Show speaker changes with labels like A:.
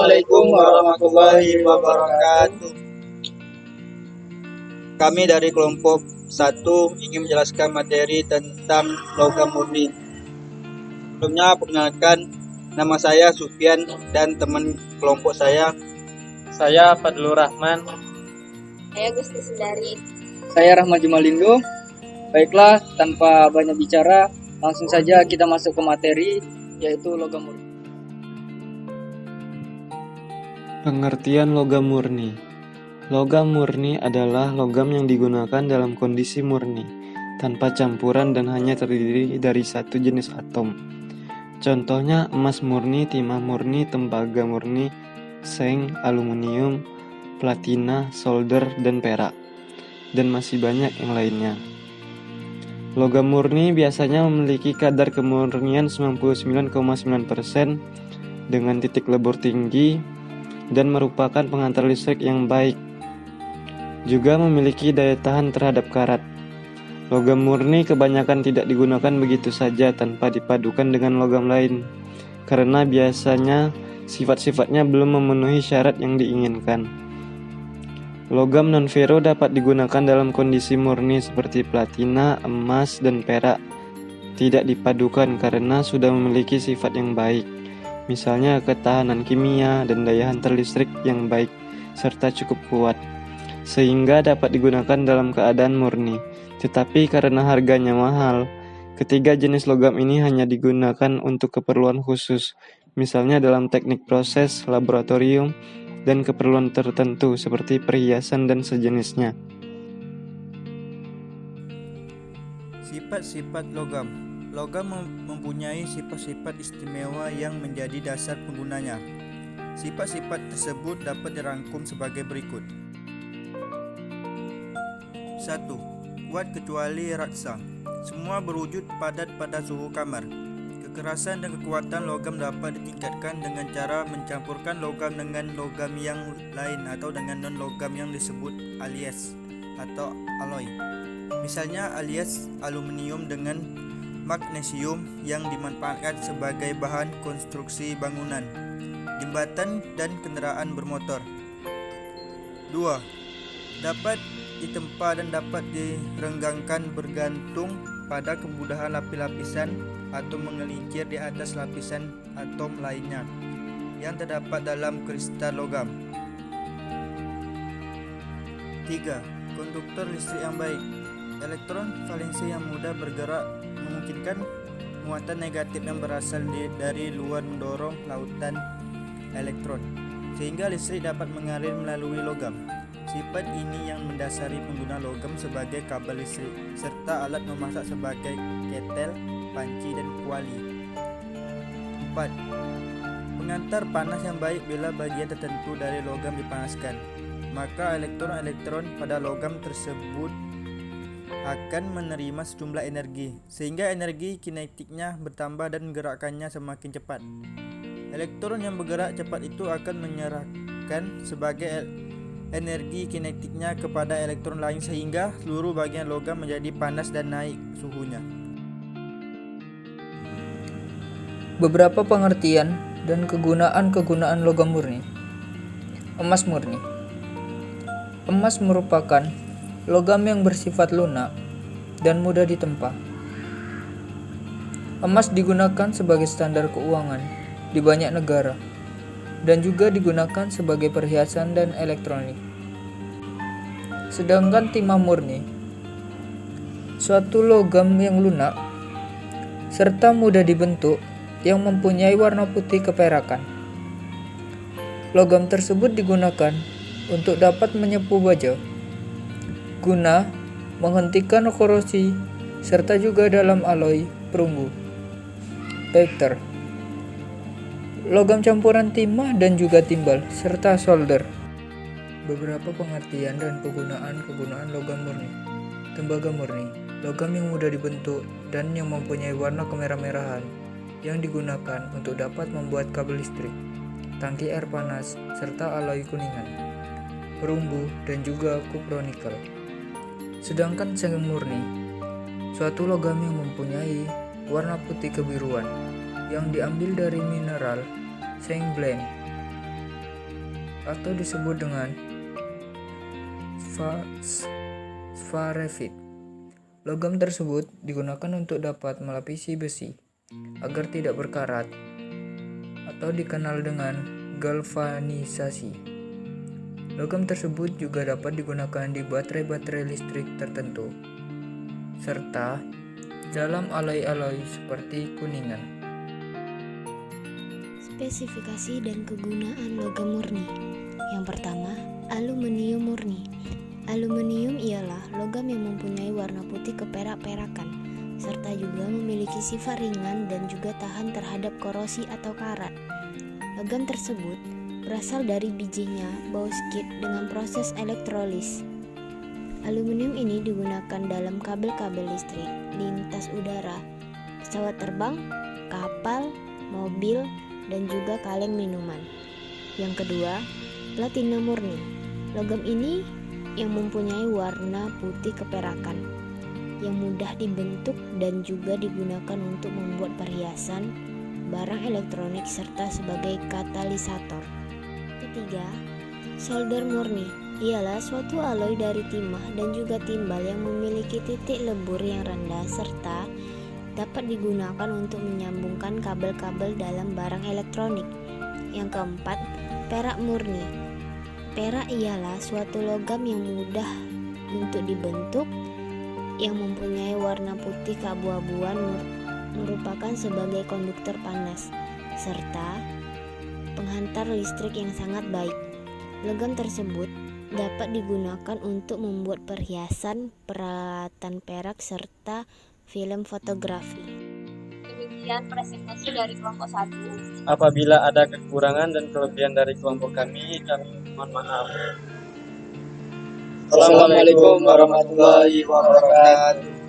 A: Assalamualaikum warahmatullahi wabarakatuh. Kami dari kelompok 1 ingin menjelaskan materi tentang logam murni. Sebelumnya perkenalkan, nama saya Sufyan dan teman kelompok saya
B: Fadlur Rahman.
C: Saya Gusti Sundari.
D: Saya Rahmat Jumalindo. Baiklah, tanpa banyak bicara, langsung saja kita masuk ke materi, yaitu logam murni.
E: Pengertian logam murni. Logam murni adalah logam yang digunakan dalam kondisi murni, tanpa campuran dan hanya terdiri dari satu jenis atom. Contohnya emas murni, timah murni, tembaga murni, seng, aluminium, platina, solder, dan perak. Dan masih banyak yang lainnya. Logam murni biasanya memiliki kadar kemurnian 99,9% dengan titik lebur tinggi dan merupakan pengantar listrik yang baik. Juga memiliki daya tahan terhadap karat. Logam murni kebanyakan tidak digunakan begitu saja tanpa dipadukan dengan logam lain, karena biasanya sifat-sifatnya belum memenuhi syarat yang diinginkan. Logam non-ferro dapat digunakan dalam kondisi murni seperti platina, emas, dan perak. Tidak dipadukan karena sudah memiliki sifat yang baik, misalnya ketahanan kimia dan daya hantar listrik yang baik serta cukup kuat, sehingga dapat digunakan dalam keadaan murni. Tetapi karena harganya mahal, ketiga jenis logam ini hanya digunakan untuk keperluan khusus, misalnya dalam teknik proses, laboratorium, dan keperluan tertentu seperti perhiasan dan sejenisnya.
F: Sifat-sifat logam. Logam mempunyai sifat-sifat istimewa yang menjadi dasar penggunanya. Sifat-sifat tersebut dapat dirangkum sebagai berikut. 1. Kuat kecuali raksa. Semua berwujud padat pada suhu kamar. Kekerasan dan kekuatan logam dapat ditingkatkan dengan cara mencampurkan logam dengan logam yang lain atau dengan non-logam yang disebut alias atau alloy. Misalnya alias aluminium dengan magnesium yang dimanfaatkan sebagai bahan konstruksi bangunan, jembatan, dan kendaraan bermotor. 2. Dapat ditempa dan dapat direnggangkan bergantung pada kemudahan lapisan atau mengelincir di atas lapisan atom lainnya yang terdapat dalam kristal logam. 3. Konduktor listrik yang baik. Elektron valensi yang mudah bergerak memungkinkan muatan negatif yang berasal dari luar mendorong lautan elektron, sehingga listrik dapat mengalir melalui logam. Sifat ini yang mendasari pengguna logam sebagai kabel listrik, serta alat memasak sebagai ketel, panci, dan kuali. 4. Pengantar panas yang baik. Bila bagian tertentu dari logam dipanaskan, maka elektron-elektron pada logam tersebut akan menerima sejumlah energi, sehingga energi kinetiknya bertambah dan gerakannya semakin cepat. Elektron yang bergerak cepat itu akan menyerahkan sebagai energi kinetiknya kepada elektron lain, sehingga seluruh bagian logam menjadi panas dan naik suhunya.
D: Beberapa pengertian dan kegunaan logam murni. Emas murni. Emas merupakan logam yang bersifat lunak dan mudah ditempa. Emas digunakan sebagai standar keuangan di banyak negara dan juga digunakan sebagai perhiasan dan elektronik. Sedangkan timah murni, suatu logam yang lunak serta mudah dibentuk yang mempunyai warna putih keperakan. Logam tersebut digunakan untuk dapat menyepuh baja, guna menghentikan korosi, serta juga dalam alloy perunggu. Vector, logam campuran timah dan juga timbal, serta solder. Beberapa pengertian dan kegunaan logam murni. Tembaga murni, logam yang mudah dibentuk dan yang mempunyai warna kemerah-merahan, yang digunakan untuk dapat membuat kabel listrik, tangki air panas, serta alloy kuningan, perunggu, dan juga kupronikel. Sedangkan seng murni, suatu logam yang mempunyai warna putih kebiruan yang diambil dari mineral seng blend atau disebut dengan spharefit. Logam tersebut digunakan untuk dapat melapisi besi agar tidak berkarat atau dikenal dengan galvanisasi. Logam tersebut juga dapat digunakan di baterai-baterai listrik tertentu serta dalam alloy-alloy seperti kuningan.
C: Spesifikasi dan kegunaan logam murni. Yang pertama, aluminium murni. Aluminium ialah logam yang mempunyai warna putih keperak-perakan, serta juga memiliki sifat ringan dan juga tahan terhadap korosi atau karat. Logam tersebut berasal dari bijinya bauxit dengan proses elektrolis. Aluminium ini digunakan dalam kabel-kabel listrik, lintas udara, pesawat terbang, kapal, mobil, dan juga kaleng minuman. Yang kedua, platinum murni. Logam ini yang mempunyai warna putih keperakan, yang mudah dibentuk dan juga digunakan untuk membuat perhiasan, barang elektronik, serta sebagai katalisator. Ketiga, solder murni ialah suatu alloy dari timah dan juga timbal yang memiliki titik lebur yang rendah serta dapat digunakan untuk menyambungkan kabel-kabel dalam barang elektronik. Yang keempat, perak murni. Perak ialah suatu logam yang mudah untuk dibentuk, yang mempunyai warna putih keabu-abuan, merupakan sebagai konduktor panas, serta penghantar listrik yang sangat baik. Logam tersebut dapat digunakan untuk membuat perhiasan, peralatan perak, serta film fotografi.
G: Demikian presentasi dari kelompok 1.
B: Apabila ada kekurangan dan kelebihan dari kelompok kami mohon maaf.
A: Assalamualaikum warahmatullahi wabarakatuh.